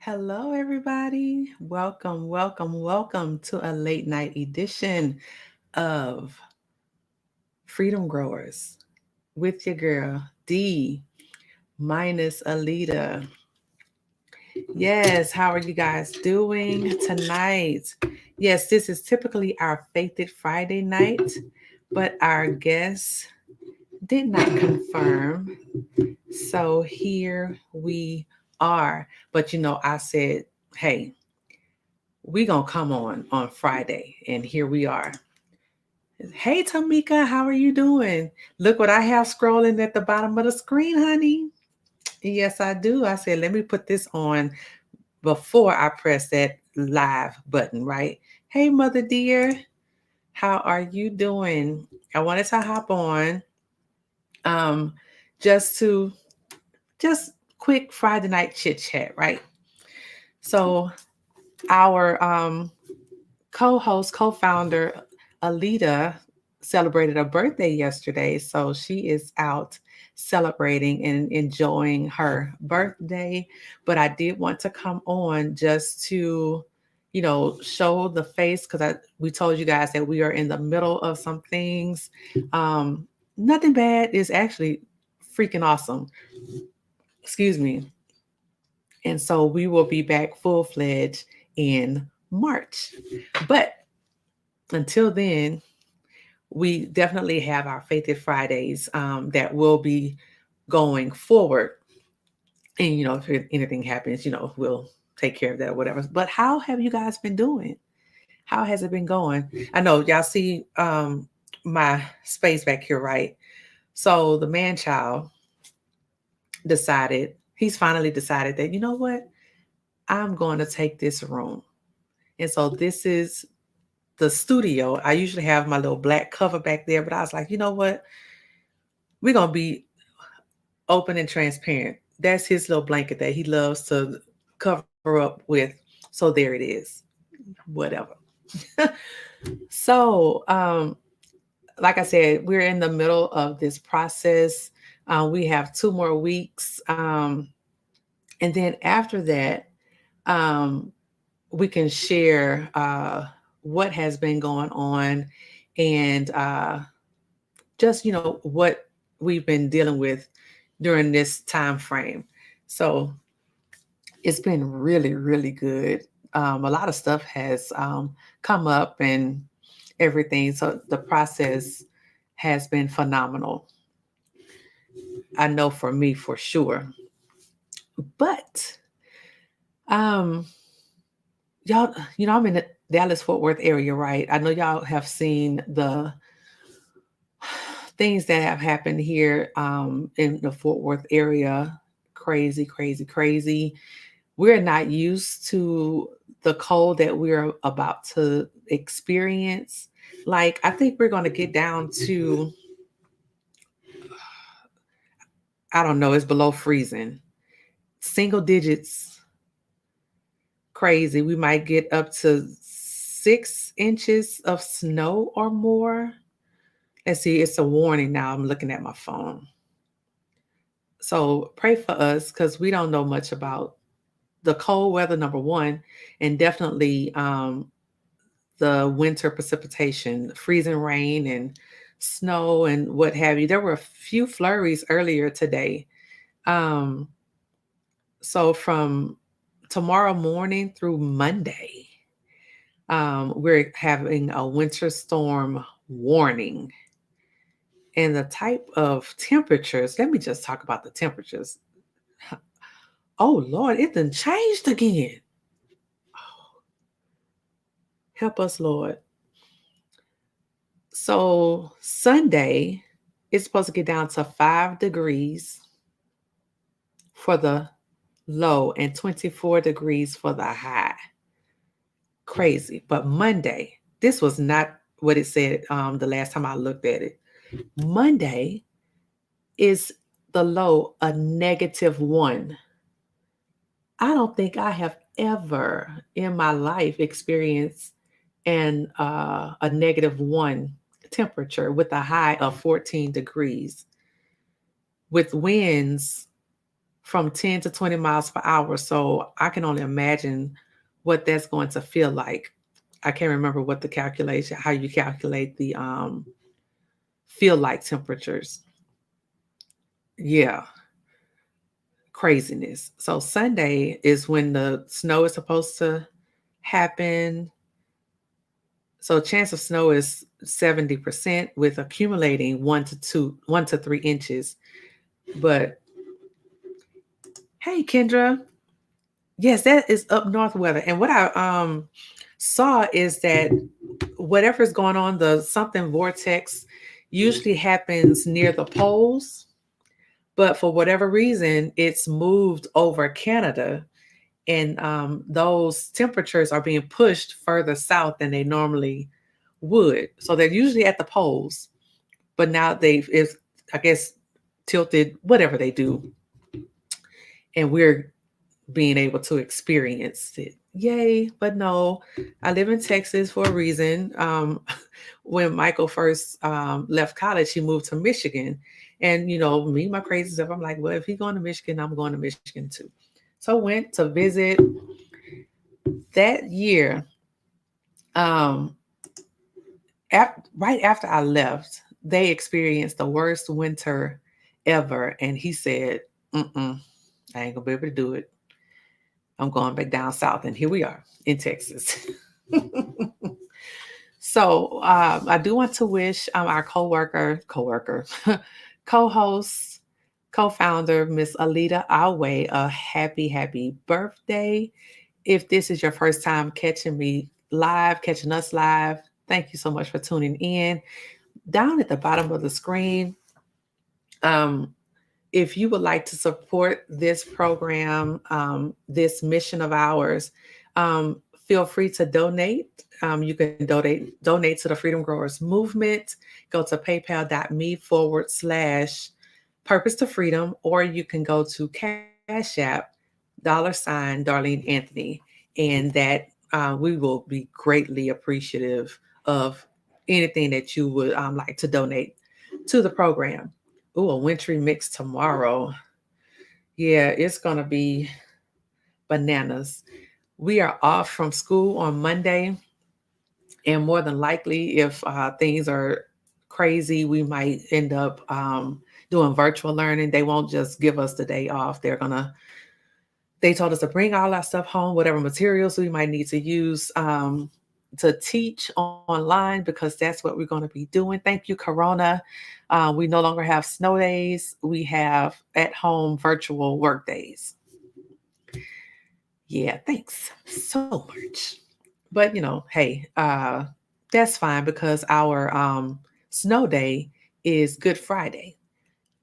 Hello, everybody. Welcome to a late night edition of Freedom Growers with your girl, D minus Alida. Yes, how are you guys doing tonight? Yes, this is typically our Faith It Friday night, but our guest did not confirm. So here we are. But I said, hey, we gonna come on Friday, and here we are. Hey Tamika, how are you doing? Look what I have scrolling at the bottom of the screen, honey. Yes, I do. I said, let me put this on before I press that live button, right? Hey, mother dear, how are you doing? I wanted to hop on um just to just quick Friday night chit chat, right? So our co-host, co-founder Alida celebrated a birthday yesterday, so she is out celebrating and enjoying her birthday. But I did want to come on just to, show the face because I we told you guys that we are in the middle of some things. Um, Nothing bad is actually freaking awesome. Excuse me. And so we will be back full fledged in March. But until then, we definitely have our Faith Fridays that will be going forward. And, if anything happens, we'll take care of that or whatever. But how have you guys been doing? How has it been going? I know y'all see my space back here, right? So the man child he's finally decided that, you know what? I'm going to take this room. And so this is the studio. I usually have my little black cover back there, but I was like, you know what? We're going to be open and transparent. That's his little blanket that he loves to cover up with. So there it is. Whatever. So, like I said, we're in the middle of this process. We have 2 more weeks. And then after that, um, we can share what has been going on and just, what we've been dealing with during this time frame. So it's been really, really good. A lot of stuff has come up and everything. So the process has been phenomenal. I know for me for sure. But um, y'all, I'm in the Dallas Fort Worth area, right? I know y'all have seen the things that have happened here in the Fort Worth area. Crazy, crazy, crazy. We're not used to the cold that we're about to experience. Like, I think we're going to get down to, I don't know, it's below freezing. Single digits, crazy. We might get up to 6 inches of snow or more. Let's see, it's a warning now. I'm looking at my phone. So pray for us because we don't know much about the cold weather, number one, and definitely the winter precipitation, freezing rain and snow and what have you. There were a few flurries earlier today. Um, so from tomorrow morning through Monday, we're having a winter storm warning. And the type of temperatures, let me just talk about the temperatures. Oh Lord, it done changed again. Help us, Lord. So Sunday, it's supposed to get down to 5 degrees for the low and 24 degrees for the high. Crazy. But Monday, this was not what it said the last time I looked at it. Monday is the low a -1. I don't think I have ever in my life experienced a -1 temperature with a high of 14 degrees with winds from 10 to 20 miles per hour. So I can only imagine what that's going to feel like. I can't remember what the calculation, how you calculate the feel like temperatures. Yeah, craziness. So Sunday is when the snow is supposed to happen. So chance of snow is 70% with accumulating 1 to 3 inches. But hey, Kendra, yes, that is up north weather. And what I saw is that whatever's going on, the something vortex usually happens near the poles, but for whatever reason, it's moved over Canada, and those temperatures are being pushed further south than they normally would. So they're usually at the poles, but now they've is I guess tilted, whatever they do, and we're being able to experience it. Yay! But no, I live in Texas for a reason. When Michael first left college, he moved to Michigan, and me, my crazy stuff. I'm like, well, if he's going to Michigan, I'm going to Michigan too. So I went to visit that year. Um, right after I left, they experienced the worst winter ever, and he said, "Mm-mm, I ain't gonna be able to do it. I'm going back down south," and here we are in Texas. So I do want to wish our co-host, co-founder, Miss Alida, our way a happy birthday. If this is your first time catching us live, thank you so much for tuning in. Down at the bottom of the screen, um, if you would like to support this program, this mission of ours, um, feel free to donate. You can donate to the Freedom Growers Movement. Go to paypal.me/purpose to freedom, or you can go to Cash App $Darlene Anthony, and that we will be greatly appreciative of anything that you would like to donate to the program. Ooh, a wintry mix tomorrow. Yeah, it's gonna be bananas. We are off from school on Monday, and more than likely, if things are crazy, we might end up doing virtual learning. They won't just give us the day off. They told us to bring all our stuff home, whatever materials we might need to use to teach online, because that's what we're going to be doing. Thank you, Corona. We no longer have snow days. We have at home virtual work days. Yeah, thanks so much. But hey, that's fine because our snow day is Good Friday.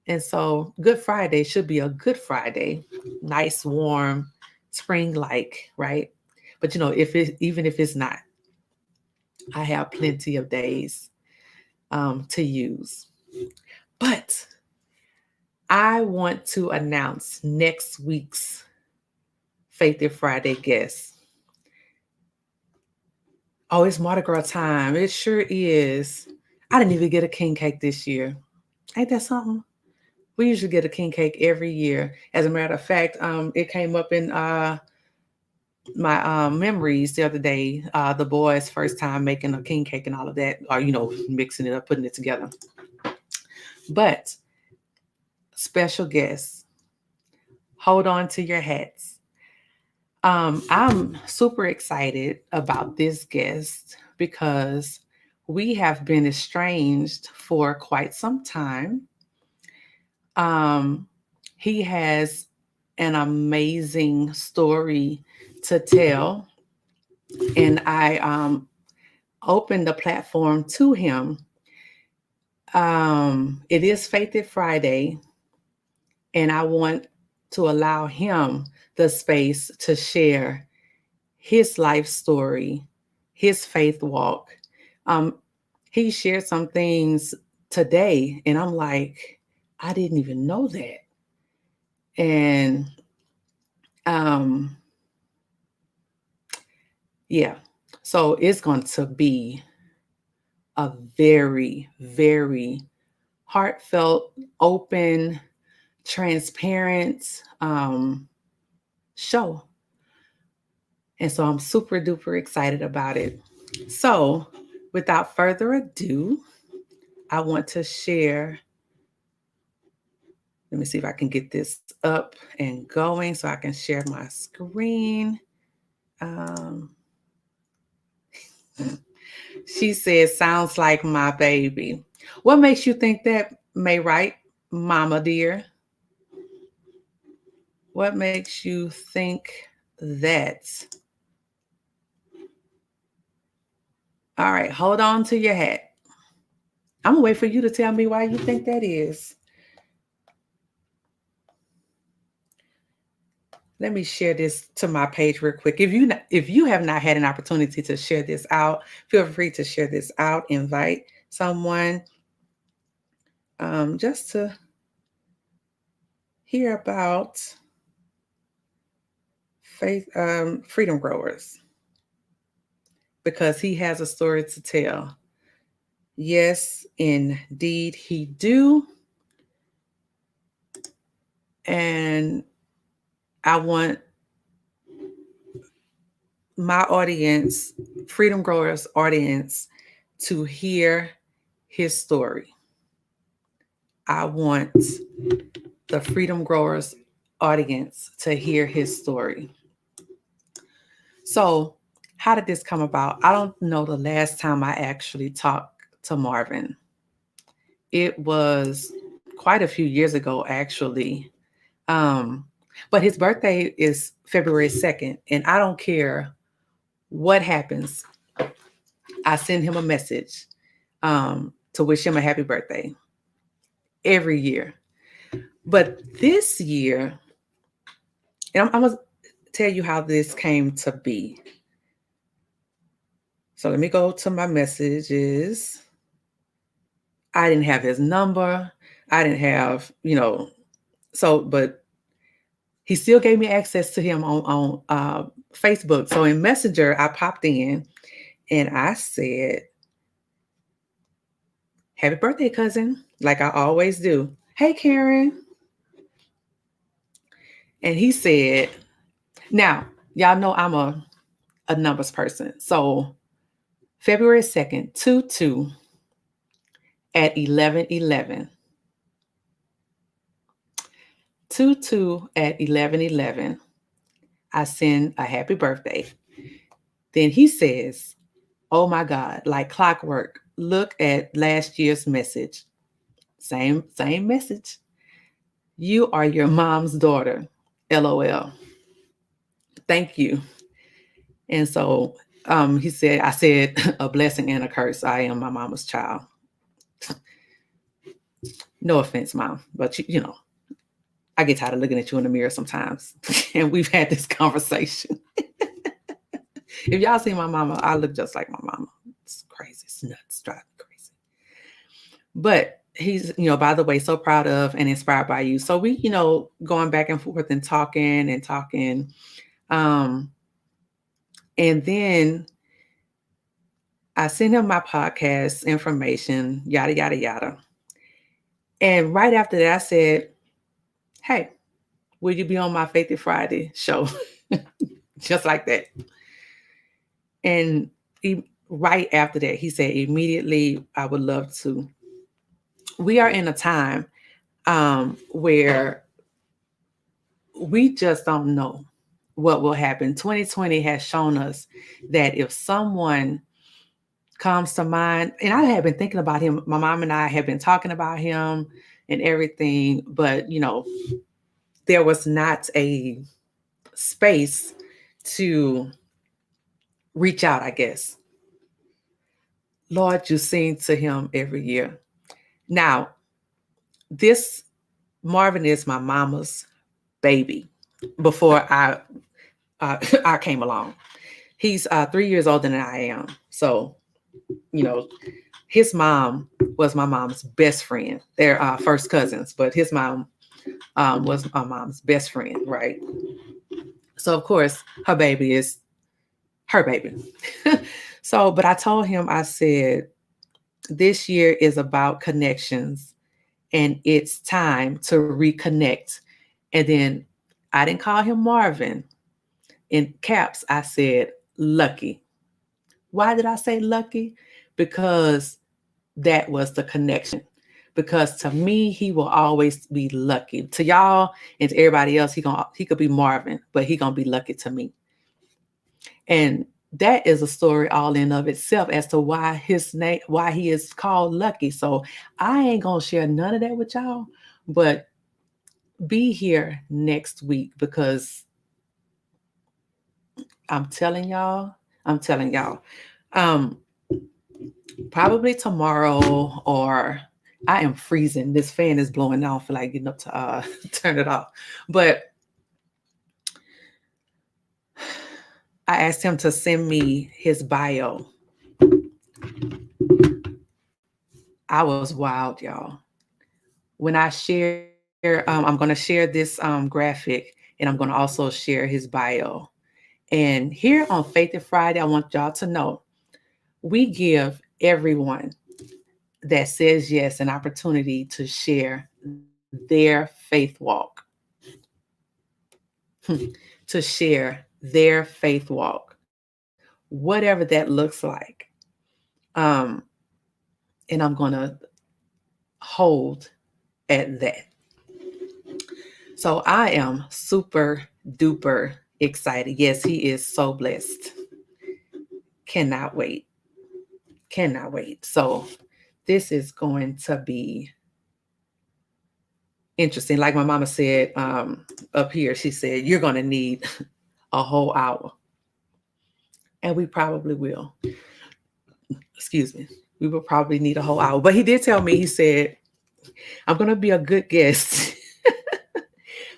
And so Good Friday should be a good Friday, nice, warm, spring like, right? But even if it's not, I have plenty of days to use. But I want to announce next week's Faith Friday guest. Oh, it's Mardi Gras time. It sure is. I didn't even get a king cake this year. Ain't that something? We usually get a king cake every year. As a matter of fact, it came up in my memories the other day. The boys' first time making a king cake and all of that, or mixing it up, putting it together. But special guests, hold on to your hats. I'm super excited about this guest because we have been estranged for quite some time. Um, he has an amazing story to tell, and I opened the platform to him. It is Faith Friday, and I want to allow him the space to share his life story, his faith walk. Um, he shared some things today, and I'm like, I didn't even know that. And um, yeah, so it's going to be a very, very heartfelt, open, transparent show. And so I'm super duper excited about it. So without further ado, I want to share. Let me see if I can get this up and going so I can share my screen. Um, she says, sounds like my baby. What makes you think that, May Wright, Mama dear? What makes you think that? All right, hold on to your hat. I'm gonna wait for you to tell me why you think that is. Let me share this to my page real quick. If you have not had an opportunity to share this out, feel free to share this out. Invite someone just to hear about faith, freedom growers, because he has a story to tell. Yes, indeed, he do. And I want my audience, Freedom Growers audience, to hear his story. I want the Freedom Growers audience to hear his story. So, how did this come about? I don't know the last time I actually talked to Marvin. It was quite a few years ago, actually. Um, but his birthday is February 2nd, and I don't care what happens. I send him a message to wish him a happy birthday every year. But this year, and I'm going to tell you how this came to be. So let me go to my messages. I didn't have his number. I didn't have, but he still gave me access to him on Facebook. So in Messenger, I popped in and I said, happy birthday, cousin, like I always do. Hey, Karen. And he said, now, y'all know I'm a numbers person. So February 2nd, 2/2 at 11:11. 2/2 at 11:11. I send a happy birthday. Then he says, oh my God, like clockwork, look at last year's message. Same message. You are your mom's daughter. LOL. Thank you. And so he said, I said, a blessing and a curse. I am my mama's child. No offense, Mom, but I get tired of looking at you in the mirror sometimes. And we've had this conversation. If y'all see my mama, I look just like my mama. It's crazy. It's nuts. Driving me crazy. But he's, by the way, so proud of and inspired by you. So we, going back and forth and talking. And then I sent him my podcast information, yada, yada, yada. And right after that, I said, hey, will you be on my Faith Friday show? Just like that. And right after that, he said, immediately, I would love to. We are in a time where we just don't know what will happen. 2020 has shown us that if someone comes to mind, and I have been thinking about him, my mom and I have been talking about him and everything, but there was not a space to reach out, I guess. Lord, you sing to him every year. Now, this Marvin is my mama's baby before I came along. He's 3 years older than I am. So, his mom was my mom's best friend. They're first cousins, but his mom was my mom's best friend, right? So, of course, her baby is her baby. But I told him, I said, this year is about connections and it's time to reconnect. And then I didn't call him Marvin. In caps, I said lucky. Why did I say lucky? Because that was the connection. Because to me, he will always be lucky. To y'all and to everybody else, he could be Marvin, but he gonna be lucky to me. And that is a story all in of itself as to why his name, why he is called Lucky. So I ain't gonna share none of that with y'all, but be here next week because I'm telling y'all, I'm telling y'all, um, probably tomorrow or I am freezing. This fan is blowing off, like getting up to turn it off. But I asked him to send me his bio. I was wild, y'all. When I share, I'm going to share this graphic and I'm going to also share his bio. And here on Faith and Friday, I want y'all to know we give everyone that says yes an opportunity to share their faith walk, to share their faith walk, whatever that looks like. Um, and I'm going to hold at that. So I am super duper excited. Yes, he is so blessed. Cannot wait. Cannot wait. So this is going to be interesting. Like my mama said up here, she said, you're going to need a whole hour. And we probably will. Excuse me. We will probably need a whole hour. But he did tell me, he said, I'm going to be a good guest.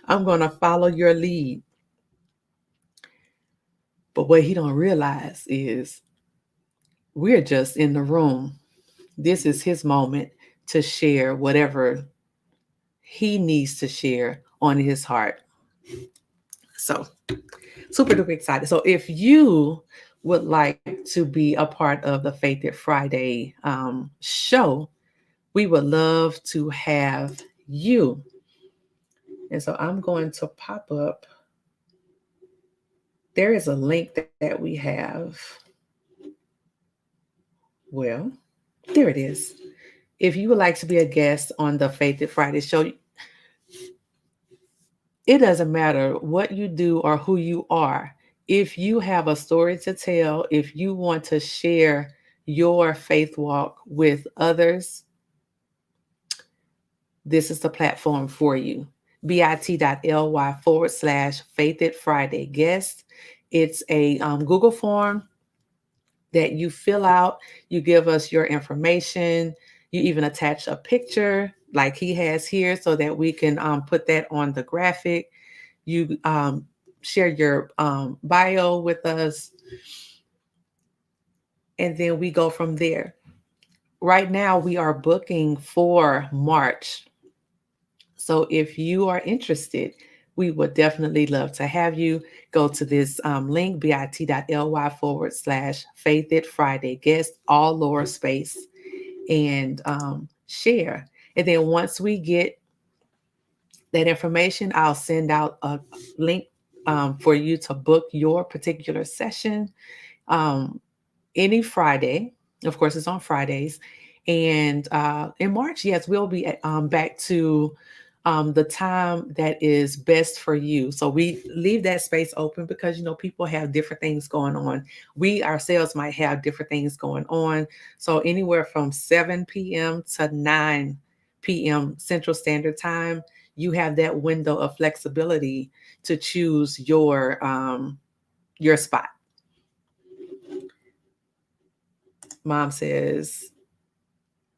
I'm going to follow your lead. But what he don't realize is we're just in the room. This is his moment to share whatever he needs to share on his heart. So super duper excited. So if you would like to be a part of the Faith It Friday show, we would love to have you. And so I'm going to pop up. There is a link that we have. Well, there it is. If you would like to be a guest on the Faith It Friday show, it doesn't matter what you do or who you are. If you have a story to tell, if you want to share your faith walk with others, this is the platform for you. bit.ly/Faith It Friday guest. It's a Google form that you fill out. You give us your information. You even attach a picture like he has here so that we can put that on the graphic. You share your bio with us, and then we go from there. Right now, we are booking for March. So if you are interested, we would definitely love to have you. Go to this link, bit.ly/Faith It Friday guest, all lower space, and share. And then once we get that information, I'll send out a link for you to book your particular session any Friday. Of course, it's on Fridays. And in March, yes, we'll be back to the time that is best for you. So we leave that space open because, you know, people have different things going on. We ourselves might have different things going on. So anywhere from 7 p.m. to 9 p.m. Central Standard Time, you have that window of flexibility to choose your spot. Mom says,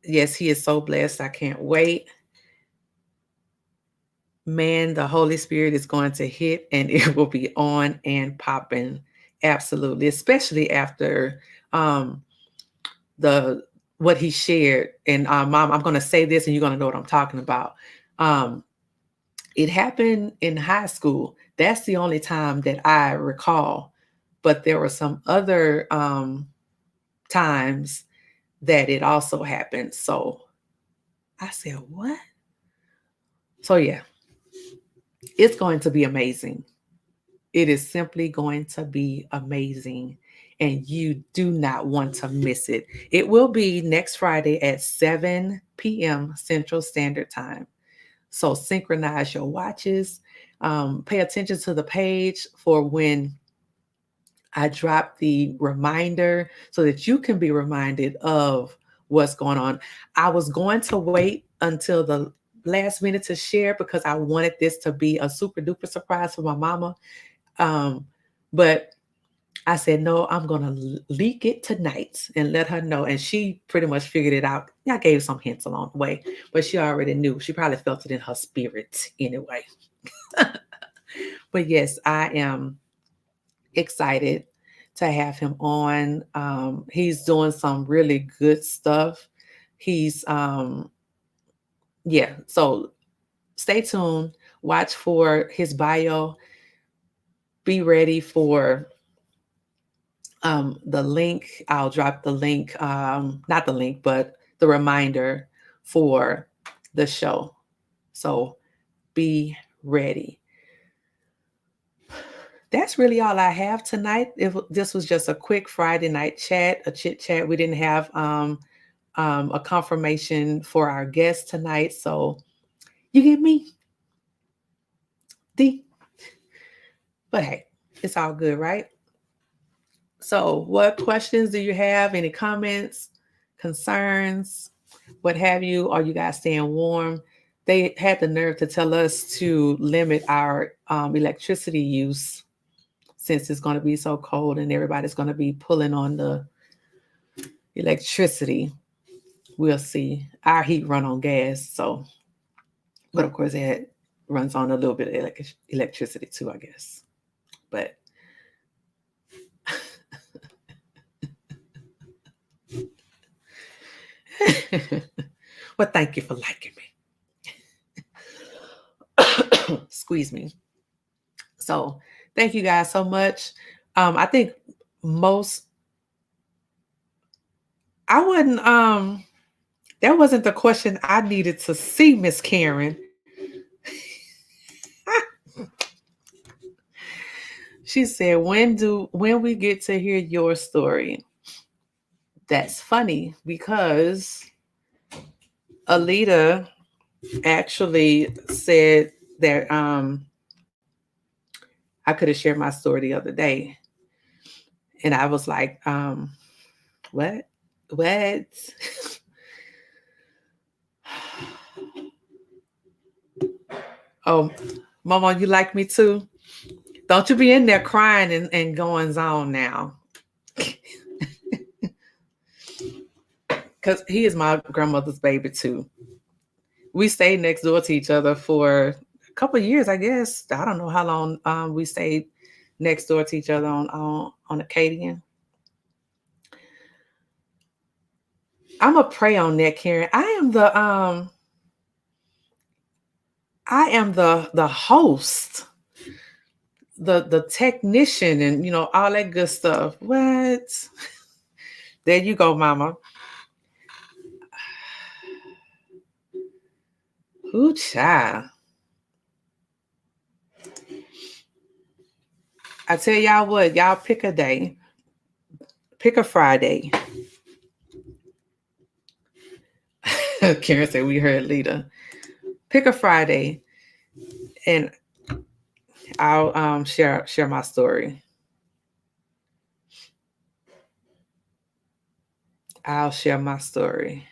yes, he is so blessed. I can't wait. Man, the Holy Spirit is going to hit and it will be on and popping. Absolutely. Especially after the what he shared. And Mom, I'm going to say this and you're going to know what I'm talking about. It happened in high school. That's the only time that I recall. But there were some other times that it also happened. So I said, what? So yeah, it's going to be amazing. It is simply going to be amazing. And you do not want to miss it. It will be next Friday at 7 p.m. Central Standard Time. So synchronize your watches. Pay attention to the page for when I drop the reminder so that you can be reminded of what's going on. I was going to wait until the last minute to share because I wanted this to be a super duper surprise for my mama. Um, but I said, no, I'm going to leak it tonight and let her know. And she pretty much figured it out. I gave some hints along the way, but she already knew. She probably felt it in her spirit anyway. But yes, I am excited to have him on. He's doing some really good stuff. He's, yeah, so stay tuned, watch for his bio, be ready for the link. I'll drop the link, not the link, but the reminder for the show. So be ready. That's really all I have tonight. This was just a quick Friday night chat, a chit chat. We didn't have a confirmation for our guest tonight. So you get me, D. But hey, it's all good, right? So, what questions do you have? Any comments, concerns, what have you? Are you guys staying warm? They had the nerve to tell us to limit our electricity use since it's going to be so cold and everybody's going to be pulling on the electricity. We'll see. Our heat run on gas, so but of course it runs on a little bit of electricity too, I guess. But well, thank you for liking me. Squeeze me. So thank you guys so much. I think most I wouldn't that wasn't the question I needed to see, Miss Karen. She said, when we get to hear your story? That's funny because Alida actually said that I could have shared my story the other day. And I was like, what? What? Oh, Mama, you like me too? Don't you be in there crying and going on now. Because he is my grandmother's baby too. We stayed next door to each other for a couple of years, I guess. I don't know how long we stayed next door to each other on Acadian. I'm a pray on that, Karen. I am the host, the technician, and all that good stuff. What? There you go, Mama. Ooh, child. I tell y'all what, y'all pick a day. Pick a Friday. Karen said we heard Lida. Pick a Friday and I'll share my story. I'll share my story.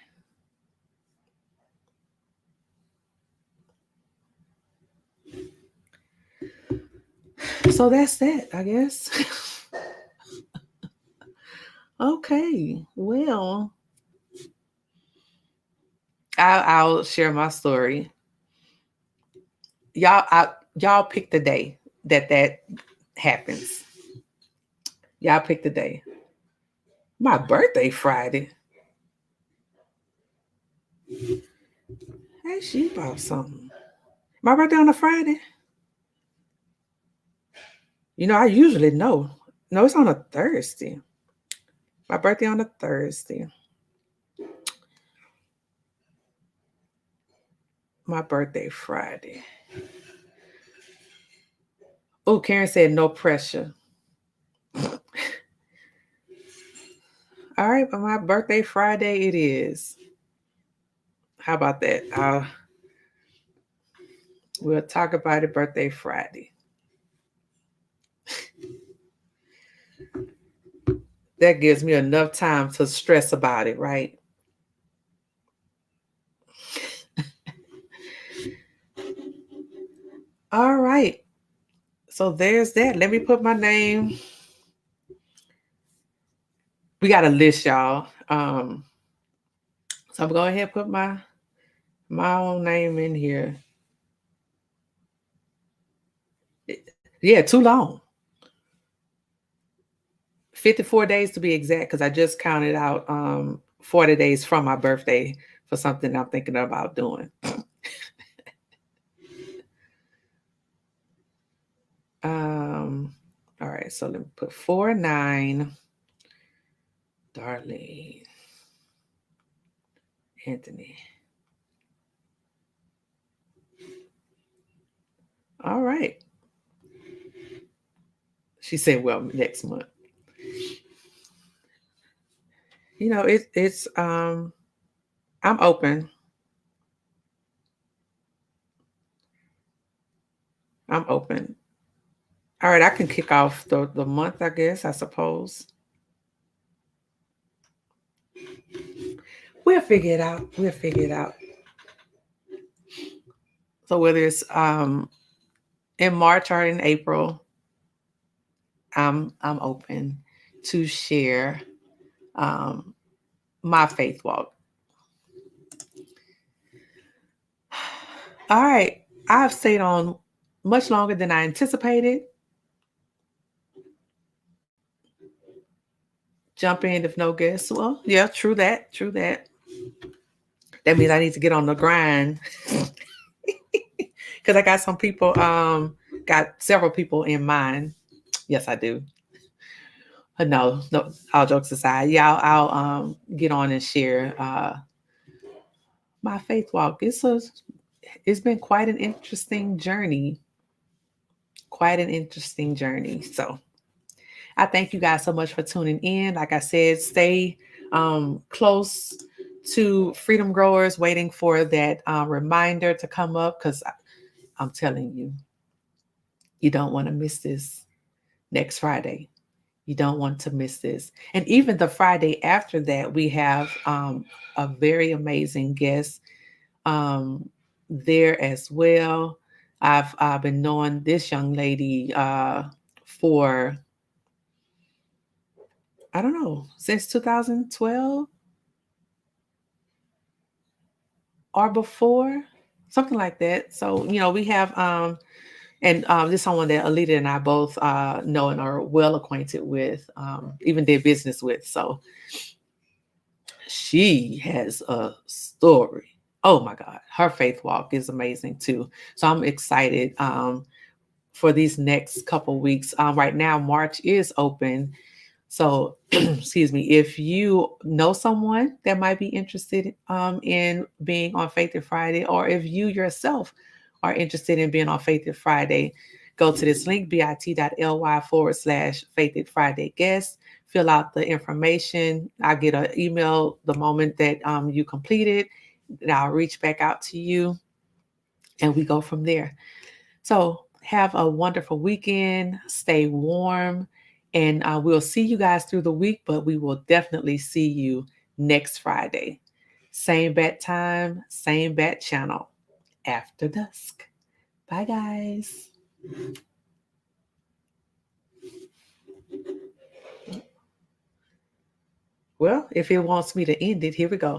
So that's that, I guess. Okay. Well, I'll share my story. Y'all pick the day that happens. Y'all pick the day. My birthday Friday. Hey, she bought something. My birthday on a Friday. I usually know. No, it's on a Thursday. My birthday on a Thursday. My birthday Friday. Oh, Karen said no pressure. All right, but my birthday Friday it is. How about that? We'll talk about it birthday Friday. That gives me enough time to stress about it, right? All right. So there's that. Let me put my name. We got a list, y'all. So I'm going to go ahead and put my own name in here. Yeah, too long. 54 days to be exact, because I just counted out 40 days from my birthday for something I'm thinking about doing. All right, so let me put 4-9, Darlene, Anthony. All right. She said, well, next month. You know, it's I'm open. I'm open. All right, I can kick off the month, I guess, I suppose. We'll figure it out. We'll figure it out. So whether it's in March or in April, I'm open to share my faith walk. All right. I've stayed on much longer than I anticipated. Jump in if no guests. Well, yeah, true that. True that. That means I need to get on the grind. Because I got some people, got several people in mind. Yes, I do. No, all jokes aside. Yeah, I'll get on and share my faith walk. It's been quite an interesting journey. Quite an interesting journey. So I thank you guys so much for tuning in. Like I said, stay close to Freedom Growers, waiting for that reminder to come up, because I'm telling you, you don't want to miss this next Friday. You don't want to miss this. And even the Friday after that, we have a very amazing guest there as well. I've been knowing this young lady for, I don't know, since 2012 or before, something like that. So, we have, and this is someone that Alida and I both know and are well acquainted with, even did business with. So she has a story. Oh my God, her faith walk is amazing too. So I'm excited for these next couple weeks. Right now, March is open. So, excuse me, if you know someone that might be interested in being on Faith Friday, or if you yourself are interested in being on Faith Friday, go to this link, bit.ly/Faith Friday guest. Fill out the information. I get an email the moment that you complete it, and I'll reach back out to you, and we go from there. So have a wonderful weekend. Stay warm. And we'll see you guys through the week, but we will definitely see you next Friday. Same bat time, same bat channel, after dusk. Bye, guys. Well, if it wants me to end it, here we go.